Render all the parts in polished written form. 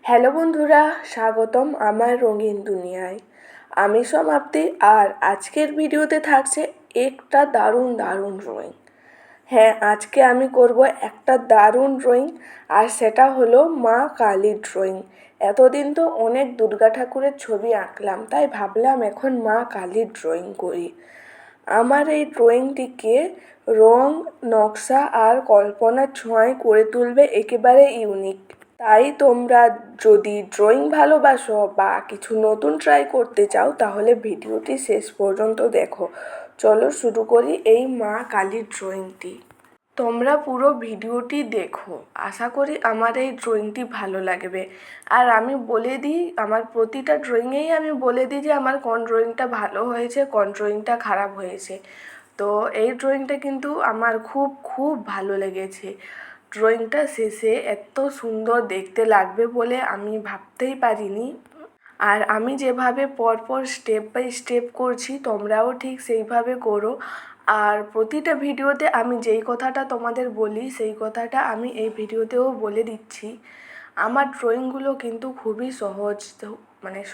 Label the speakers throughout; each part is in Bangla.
Speaker 1: হ্যালো বন্ধুরা, স্বাগতম আমার রঙিন দুনিয়ায়। আমি সমাপ্তি, আর আজকের ভিডিওতে থাকছে একটা দারুণ দারুণ ড্রয়িং। হ্যাঁ, আজকে আমি করব একটা দারুণ ড্রয়িং, আর সেটা হলো মা কালীর ড্রয়িং। এতদিন তো অনেক দুর্গা ঠাকুরের ছবি আঁকলাম, তাই ভাবলাম এখন মা কালীর ড্রয়িং করি। আমার এই ড্রয়িংটিকে রং, নকশা আর কল্পনার ছোঁয়ায় করে তুলবে একেবারে ইউনিক। তাই তোমরা যদি ড্রয়িং ভালোবাসো বা কিছু নতুন ট্রাই করতে চাও, তাহলে ভিডিওটি শেষ পর্যন্ত দেখো। চলো শুরু করি এই মা কালীর ড্রয়িংটি। তোমরা পুরো ভিডিওটি দেখো, আশা করি আমার এই ড্রয়িংটি ভালো লাগবে। আর আমি বলে দিই, আমার প্রতিটা ড্রয়িংয়েই আমি বলে দিই যে আমার কোন ড্রয়িংটা ভালো হয়েছে, কোন ড্রয়িংটা খারাপ হয়েছে। তো এই ড্রয়িংটা কিন্তু আমার খুব খুব ভালো লেগেছে। ড্রয়িংটা শেষে এত সুন্দর দেখতে লাগবে বলে আমি ভাবতেই পারিনি। আর আমি যেভাবে পরপর স্টেপ বাই স্টেপ করছি, তোমরাও ঠিক সেইভাবে করো। আর প্রতিটা ভিডিওতে আমি যেই কথাটা তোমাদের বলি, সেই কথাটা আমি এই ভিডিওতেও বলে দিচ্ছি। আমার ড্রয়িংগুলো কিন্তু খুবই সহজ,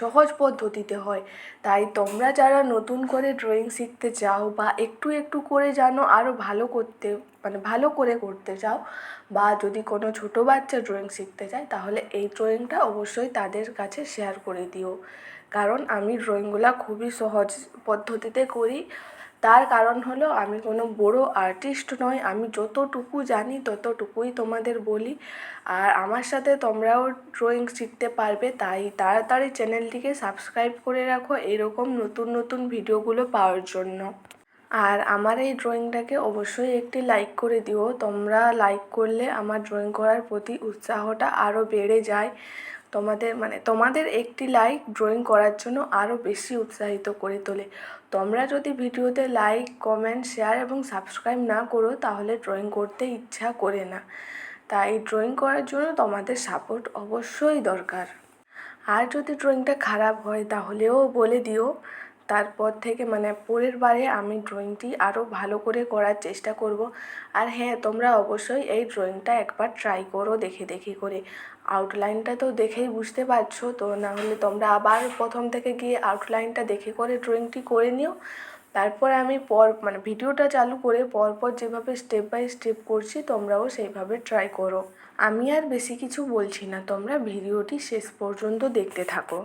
Speaker 1: সহজ পদ্ধতিতে হয়। তাই তোমরা যারা নতুন করে ড্রয়িং শিখতে চাও বা একটু একটু করে জানো আরও ভালো করতে, ভালো করে করতে চাও, বা যদি কোনো ছোটো বাচ্চা ড্রয়িং শিখতে চায়, তাহলে এই ড্রয়িংটা অবশ্যই তাদের কাছে শেয়ার করে দিও। কারণ আমি ড্রয়িংগুলো খুবই সহজ পদ্ধতিতে করি। তার কারণ হলো আমি কোনো বড় আর্টিস্ট নই, আমি যতটুকু জানি ততটুকুই তোমাদের বলি। আর আমার সাথে তোমরাও ড্রয়িং শিখতে পারবে, তাই তাড়াতাড়ি চ্যানেলটিকে সাবস্ক্রাইব করে রাখো এরকম নতুন নতুন ভিডিওগুলো পাওয়ার জন্য। আর আমার এই ড্রয়িংটাকে অবশ্যই একটি লাইক করে দিও। তোমরা লাইক করলে আমার ড্রয়িং করার প্রতি উৎসাহটা আরও বেড়ে যায়। তোমাদের একটি লাইক ড্রয়িং করার জন্য আরও বেশি উৎসাহিত করে তোলে। তোমরা যদি ভিডিওতে লাইক, কমেন্ট, শেয়ার এবং সাবস্ক্রাইব না করো, তাহলে ড্রয়িং করতে ইচ্ছা করে না। তাই ড্রয়িং করার জন্য তোমাদের সাপোর্ট অবশ্যই দরকার। আর যদি ড্রয়িংটা খারাপ হয় তাহলেও বলে দিও। তারপর থেকে পরের বারে আমি ড্রয়িংটি আরও ভালো করে করার চেষ্টা করব। আর হ্যাঁ, তোমরা অবশ্যই এই ড্রয়িংটা একবার ট্রাই করো দেখে দেখে করে। আউটলাইনটা তো দেখেই বুঝতে পারছো, তো না হলে তোমরা আবার প্রথম থেকে গিয়ে আউটলাইনটা দেখে করে ড্রয়িংটি করে নিও। তারপর আমি ভিডিওটা চালু করে পরপর যেভাবে স্টেপ বাই স্টেপ করছি, তোমরাও সেইভাবে ট্রাই করো। আমি আর বেশি কিছু বলছি না, তোমরা ভিডিওটি শেষ পর্যন্ত দেখতে থাকো।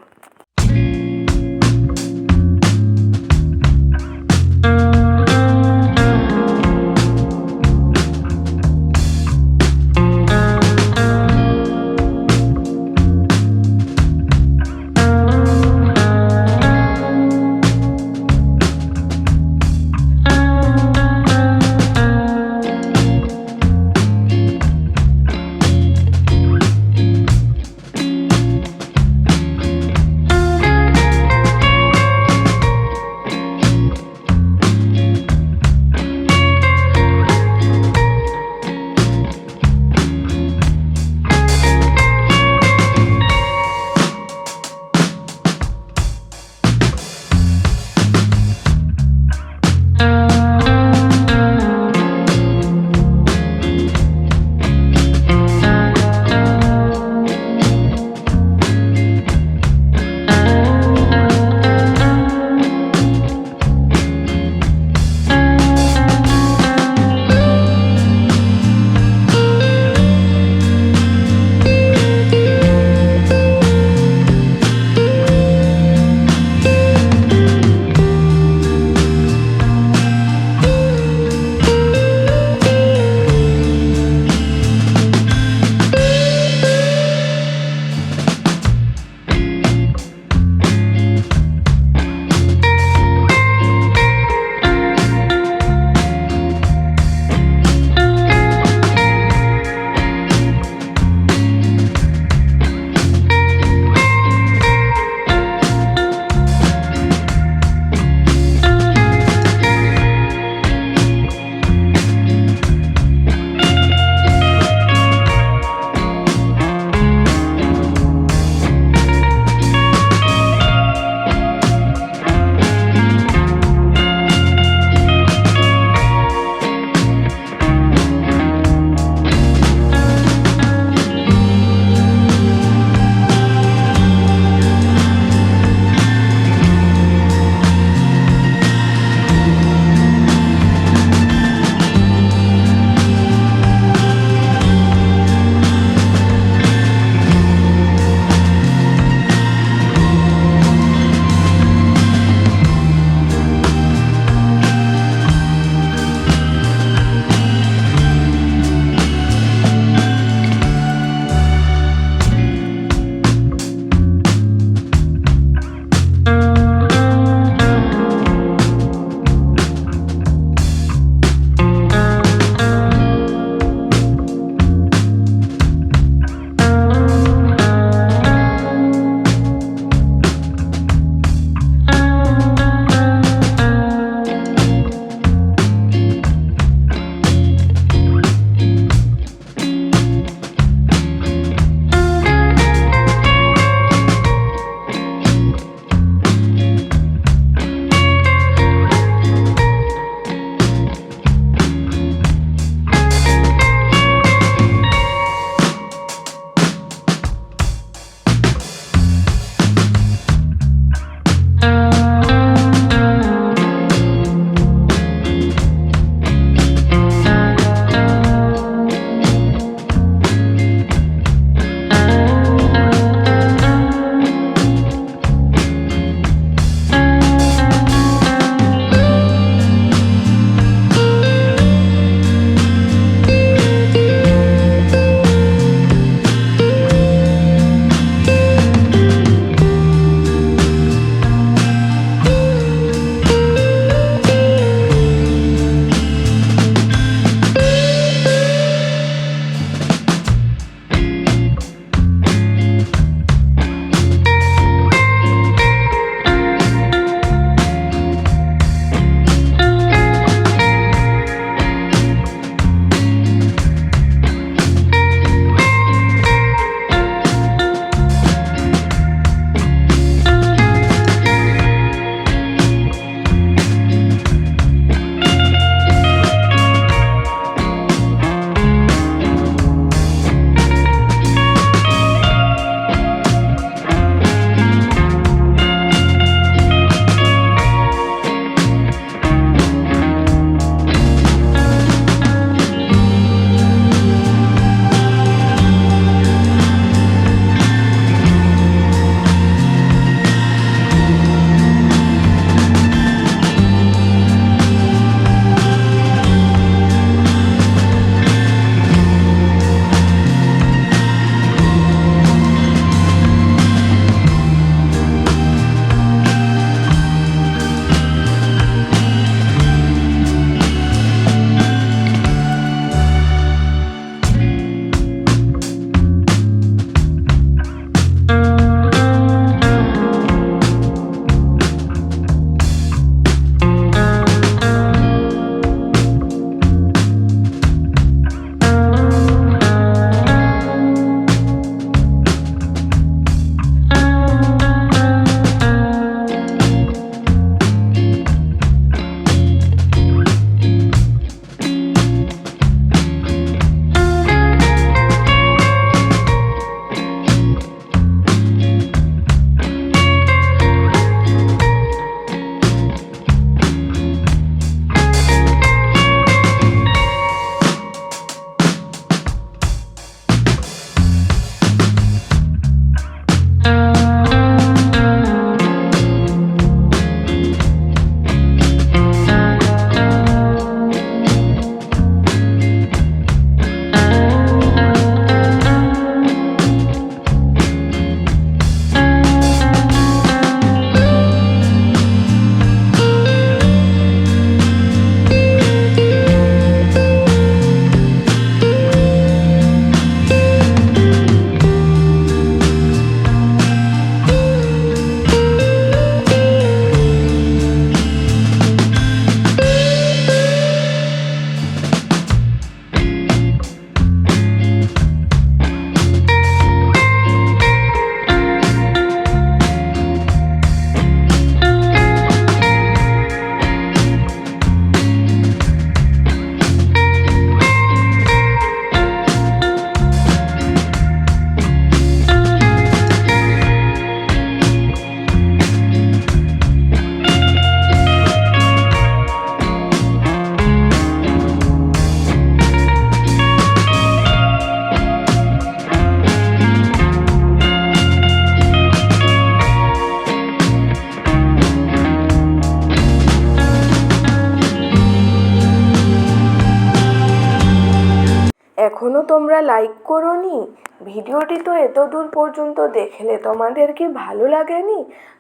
Speaker 1: তোমরা লাইক করোনি? ভিডিওটি তো এত দূর পর্যন্ত দেখলে, তোমাদের কি ভালো লাগেনি?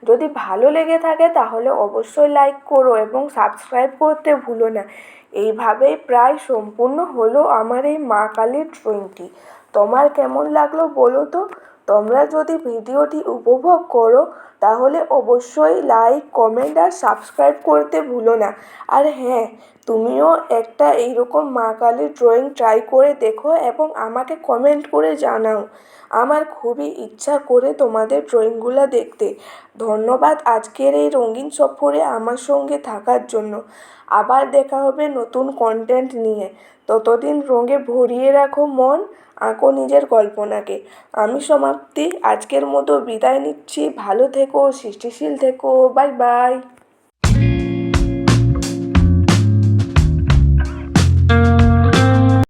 Speaker 1: যদি ভালো লেগে থাকে তাহলে অবশ্যই লাইক করো এবং সাবস্ক্রাইব করতে ভুলো না। এইভাবেই প্রায় সম্পূর্ণ হলো আমার এই মা কালীর ড্রয়িংটি। তোমার কেমন লাগলো বলো তো? তোমরা যদি ভিডিওটি উপভোগ করো তাহলে অবশ্যই লাইক, কমেন্ট আর সাবস্ক্রাইব করতে ভুলো না। আর হ্যাঁ, তুমিও একটা এইরকম মা কালীর ড্রয়িং ট্রাই করে দেখো এবং আমাকে কমেন্ট করে জানাও। আমার খুবই ইচ্ছা করে তোমাদের ড্রয়িংগুলো দেখতে। ধন্যবাদ আজকের এই রঙিন সফরে আমার সঙ্গে থাকার জন্য। আবার দেখা হবে নতুন কন্টেন্ট নিয়ে। ততদিন রঙে ভরিয়ে রাখো মন, আঁকো নিজের কল্পনাকে। আমি সমাপ্তি, আজকের মতো বিদায় নিচ্ছি। ভালো থেকো, সৃষ্টিশীল থেকো। Bye bye.